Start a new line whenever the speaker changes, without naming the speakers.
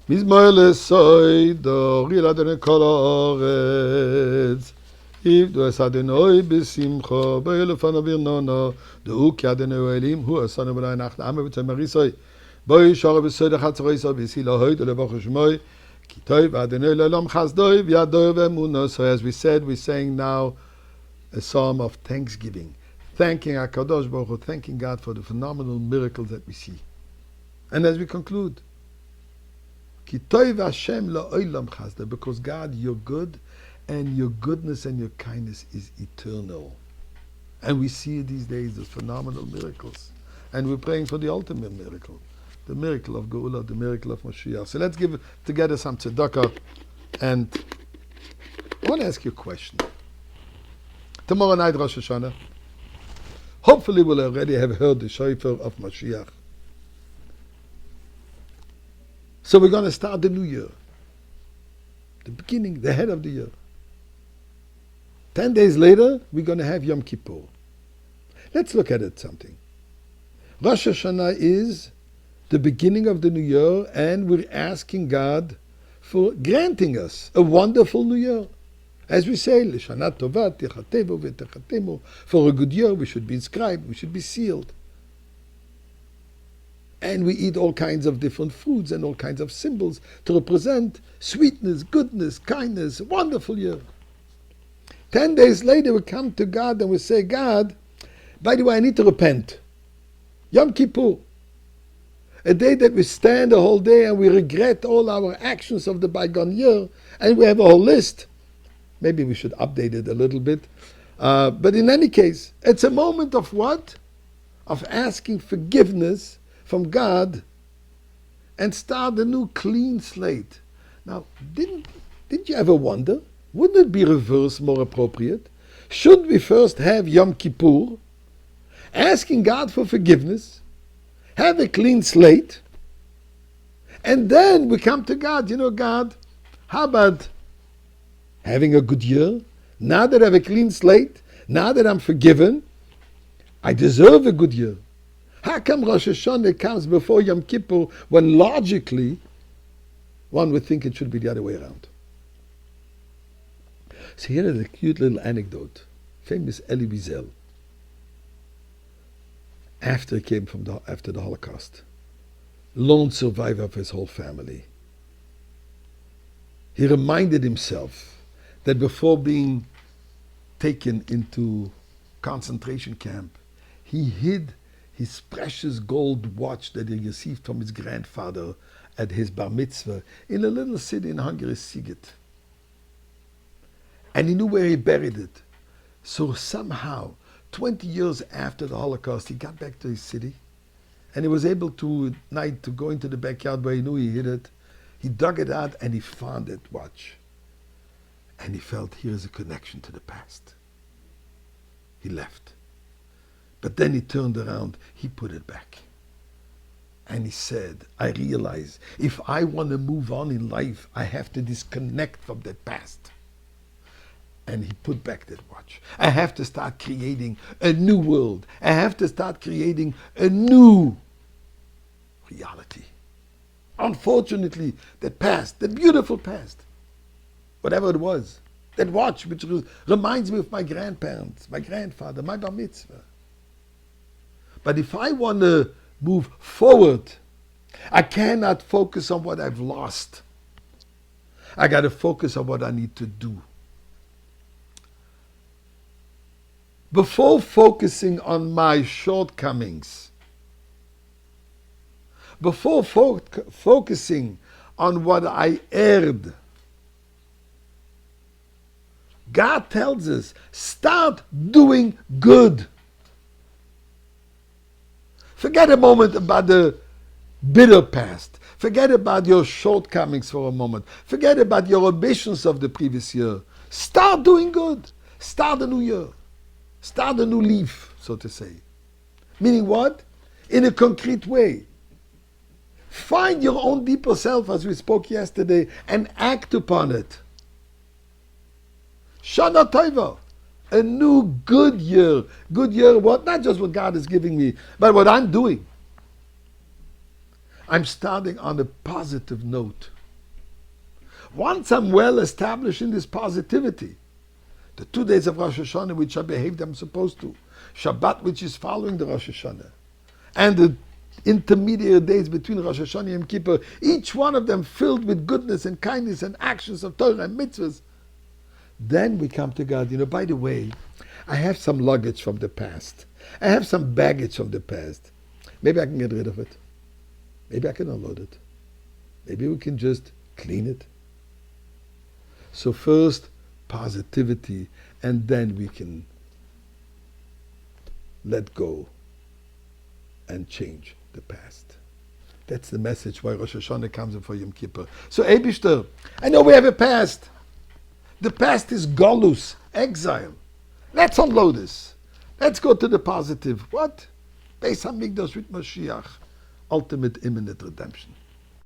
Mizmoyle soy do giladene koloretz. If du es Adonai besimcha, be'elefan avir nono, du ki Adonai elim, hu asanu b'nai nacht ame b'tzemarisoy, boi shara b'soy dechatzoroiso b'sila hoy, delevach shmoy, ki toy v'Adonai le'olam chasdoi, v'yadoi v'emuno. So as we said, we're saying now a psalm of thanksgiving, thanking HaKadosh Baruch Hu, thanking God for the phenomenal miracles that we see. And as we conclude, Ki toiv Hashem la'olam chasda, because God, you're good, and your goodness and your kindness is eternal. And we see these days those phenomenal miracles. And we're praying for the ultimate miracle, the miracle of Geula, the miracle of Mashiach. So let's give together some tzedakah. And I want to ask you a question. Tomorrow night, Rosh Hashana, hopefully we'll already have heard the shofar of Mashiach. So we're going to start the new year, the beginning, the head of the year. 10 days later, we're going to have Yom Kippur. Let's look at it something. Rosh Hashanah is the beginning of the new year, and we're asking God for granting us a wonderful new year. As we say, L'shana tova tichatevu v'techatemu, for a good year we should be inscribed, we should be sealed. And we eat all kinds of different foods and all kinds of symbols to represent sweetness, goodness, kindness, a wonderful year. 10 days later we come to God and we say, God, by the way, I need to repent. Yom Kippur, a day that we stand the whole day and we regret all our actions of the bygone year, and we have a whole list. Maybe we should update it a little bit. But in any case, it's a moment of what? Of asking forgiveness from God and start a new clean slate. Now, didn't you ever wonder, wouldn't it be reversed more appropriate? Should we first have Yom Kippur, asking God for forgiveness, have a clean slate, and then we come to God, God, how about having a good year? Now that I have a clean slate, now that I'm forgiven, I deserve a good year. How come Rosh Hashanah comes before Yom Kippur when logically one would think it should be the other way around? So here is a cute little anecdote. Famous Elie Wiesel, after he came after the Holocaust, lone survivor of his whole family. He reminded himself that before being taken into concentration camp, he hid his precious gold watch that he received from his grandfather at his bar mitzvah in a little city in Hungary, Siget. And he knew where he buried it. So somehow, 20 years after the Holocaust, he got back to his city, and he was able to, at night, to go into the backyard where he knew he hid it. He dug it out and he found that watch. And he felt, here is a connection to the past. He left. But then he turned around, he put it back. And he said, I realize if I want to move on in life, I have to disconnect from that past. And he put back that watch. I have to start creating a new world. I have to start creating a new reality. Unfortunately, that past, that beautiful past, whatever it was, that watch which reminds me of my grandparents, my grandfather, my bar mitzvah. But if I want to move forward, I cannot focus on what I've lost. I got to focus on what I need to do. Before focusing on my shortcomings, before focusing on what I erred, God tells us, start doing good. Forget a moment about the bitter past. Forget about your shortcomings for a moment. Forget about your ambitions of the previous year. Start doing good. Start a new year. Start a new leaf, so to say. Meaning what? In a concrete way. Find your own deeper self, as we spoke yesterday, and act upon it. Shana Tova. A new good year. Good year, what? Not just what God is giving me, but what I'm doing. I'm starting on a positive note. Once I'm well established in this positivity, the 2 days of Rosh Hashanah which I behaved I'm supposed to, Shabbat which is following the Rosh Hashanah, and the intermediate days between Rosh Hashanah and Kipur, each one of them filled with goodness and kindness and actions of Torah and mitzvahs, then we come to God. By the way, I have some luggage from the past. I have some baggage from the past. Maybe I can get rid of it. Maybe I can unload it. Maybe we can just clean it. So first, positivity, and then we can let go and change the past. That's the message why Rosh Hashanah comes before Yom Kippur. So Eibishter, I know we have a past. The past is Golus, exile. Let's unload this. Let's go to the positive. What? Beis Hamikdash with Mashiach. Ultimate imminent redemption.